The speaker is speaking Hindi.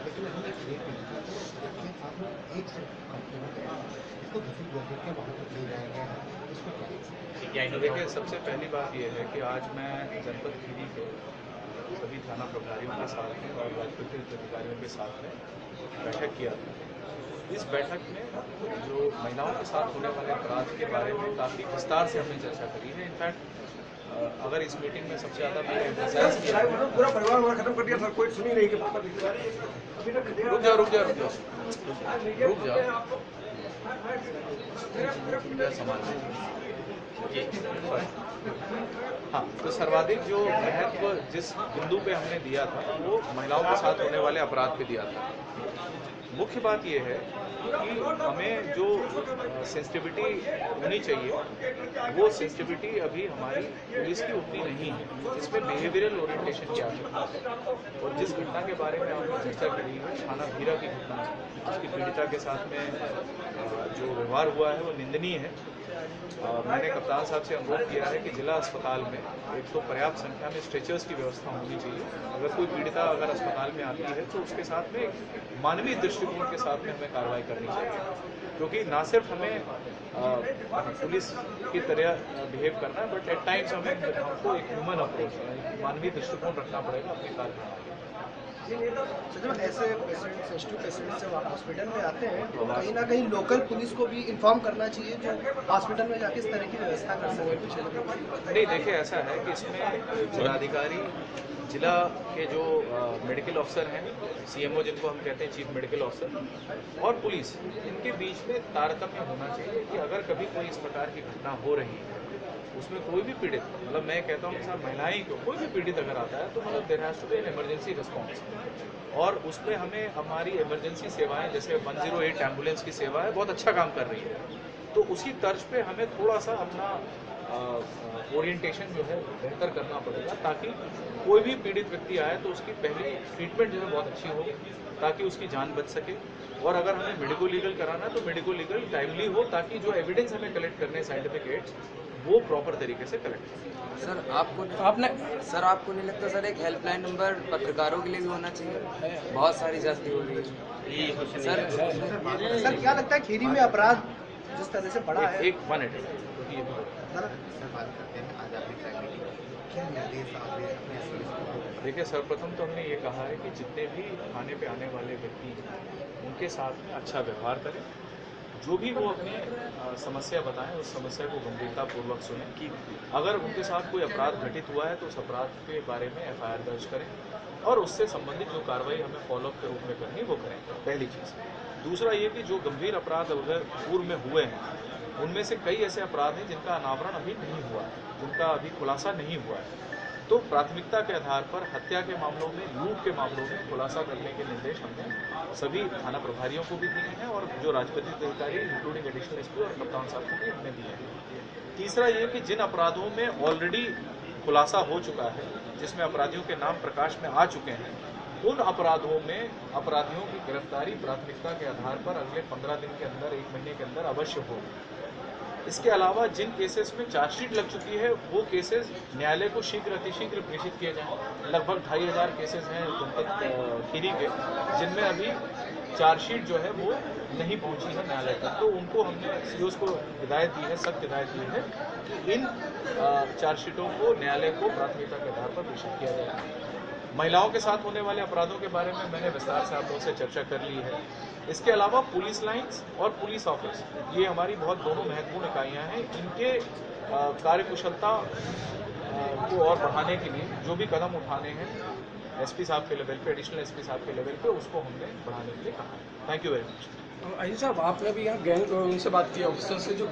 लेकिन अभी एक रेट देखिए, आपने एक से कंप्लेन किया, इसको दूसरी जगह के वहाँ तक ले जाया गया है, इसको क्या देखिए, सबसे पहली बात यह है कि आज मैं जनपद खीरी के सभी थाना प्रभारियों के साथ में और राजपत्रित अधिकारियों के साथ में बैठक किया था। इस बैठक में जो महिलाओं के साथ होने वाले अपराध के बारे में काफ़ी विस्तार से हमने चर्चा करी है। इनफैक्ट अगर इस मीटिंग में सबसे ज़्यादा मैंने एम्फसाइज किया है, पूरा परिवार हमारा खत्म कर दिया सर, कोई सुनी नहीं कि रुक जाओ समाज हाँ, तो सर्वाधिक जो महत्व जिस बिंदु पे हमने दिया था वो महिलाओं के साथ होने वाले अपराध पे दिया था। मुख्य बात यह है कि हमें जो सेंसिटिविटी होनी चाहिए वो सेंसिटिविटी अभी हमारी पुलिस की उतनी नहीं है। इसमें बिहेवियरल ओरिएंटेशन की आवश्यकता है। और जिस घटना के बारे में आपने चर्चा करी है, थाना भीरा की घटना, जिसकी पीड़िता के साथ में जो व्यवहार हुआ है वो निंदनीय है। मैंने कप्तान साहब से अनुरोध किया है कि जिला अस्पताल में एक तो पर्याप्त संख्या में स्ट्रेचर्स की व्यवस्था होनी चाहिए। अगर कोई पीड़िता अगर अस्पताल में आती है तो उसके साथ में मानवीय दृष्टिकोण के साथ में हमें कार्रवाई करनी चाहिए, क्योंकि ना सिर्फ हमें पुलिस की तरह बिहेव करना है, बट एट टाइम्स हमको एक ह्यूमन अप्रोच, मानवीय दृष्टिकोण रखना पड़ेगा अपने कार्य। जब ऐसे पेशेंट सेंसिटिव पेशेंट जब हॉस्पिटल में आते हैं तो कहीं ना कहीं लोकल पुलिस को भी इन्फॉर्म करना चाहिए, जो हॉस्पिटल में जाके इस तरह की व्यवस्था कर सके कुछ। नहीं, देखिए ऐसा है कि इसमें जिलाधिकारी, जिला के जो मेडिकल ऑफिसर हैं, सीएमओ जिनको हम कहते हैं चीफ मेडिकल ऑफिसर, और पुलिस, इनके बीच में तारतम्य होना चाहिए कि अगर कभी कोई इस प्रकार की घटना हो रही है, उसमें कोई भी पीड़ित, मतलब मैं कहता हूँ साहब महिलाएं क्यों, कोई भी पीड़ित अगर आता है तो मतलब there has to be an emergency response, और उसमें हमें हमारी इमरजेंसी सेवाएं जैसे 108 एम्बुलेंस की सेवा है बहुत अच्छा काम कर रही है, तो उसी तर्ज पे हमें थोड़ा सा अपना ओरिएंटेशन जो है बेहतर करना पड़ेगा, ताकि कोई भी पीड़ित व्यक्ति आए तो उसकी पहली ट्रीटमेंट जो है बहुत अच्छी हो, ताकि उसकी जान बच सके। और अगर हमें मेडिको लीगल कराना है तो मेडिको लीगल टाइमली हो, ताकि जो एविडेंस हमें कलेक्ट करने हैं साइंटिफिक एड्स, वो प्रॉपर तरीके से कलेक्ट करें। सर आपको नहीं लगता सर एक हेल्पलाइन नंबर पत्रकारों के लिए भी होना चाहिए? बहुत सारी जाती हो रही है सर क्या लगता है खीरी में अपराध जिस तरह से बढ़ा है? एक 1 मिनट देखिए, सर्वप्रथम तो हमने ये कहा है कि जितने भी थाने पे आने वाले व्यक्ति हैं उनके साथ में अच्छा व्यवहार करें, जो भी वो अपनी समस्या बताएं उस समस्या को गंभीरतापूर्वक सुनें, कि अगर उनके साथ कोई अपराध घटित हुआ है तो उस अपराध के बारे में एफआईआर दर्ज करें और उससे संबंधित जो कार्रवाई हमें फॉलोअप के रूप में करनी है वो करें, पहली चीज़। दूसरा ये कि जो गंभीर अपराध अगर पूर्व में हुए हैं उनमें से कई ऐसे अपराध हैं जिनका अनावरण अभी नहीं हुआ है, जिनका अभी खुलासा नहीं हुआ है, तो प्राथमिकता के आधार पर हत्या के मामलों में, लूट के मामलों में खुलासा करने के निर्देश हमने सभी थाना प्रभारियों को भी दिए हैं और जो राजपत्रित अधिकारी इंक्लूडिंग एडिशनल एसपी और कप्तान साहब को भी हमने दिए हैं। तीसरा ये कि जिन अपराधों में ऑलरेडी खुलासा हो चुका है, जिसमें अपराधियों के नाम प्रकाश में आ चुके हैं, उन अपराधों में अपराधियों की गिरफ्तारी प्राथमिकता के आधार पर अगले 15 दिन के अंदर, 1 महीने के अंदर अवश्य होगी। इसके अलावा जिन केसेस में चार्जशीट लग चुकी है वो केसेस न्यायालय को शीघ्र अतिशीघ्र प्रेषित किए जाएं। लगभग 2500 केसेस हैं जनपद खीरी के, जिनमें अभी चार्जशीट जो है वो नहीं पहुंची है न्यायालय तक, तो उनको हमने सीओस को हिदायत दी है, सख्त हिदायत दी है कि इन चार्जशीटों को न्यायालय को प्राथमिकता के आधार पर प्रेषित किया जाए। महिलाओं के साथ होने वाले अपराधों के बारे में मैंने विस्तार से आप लोगों से चर्चा कर ली है। इसके अलावा पुलिस लाइंस और पुलिस ऑफिस, ये हमारी बहुत दोनों महत्वपूर्ण इकाइयां हैं, इनके कार्यकुशलता को और बढ़ाने के लिए जो भी कदम उठाने हैं एसपी साहब के लेवल पे, एडिशनल एसपी साहब के लेवल पे, उसको हमने बढ़ाने के लिए कहा है। Thank you very much. Ajit साहब, आपने भी यहाँ गैंग उनसे बात की ऑफिसर से जो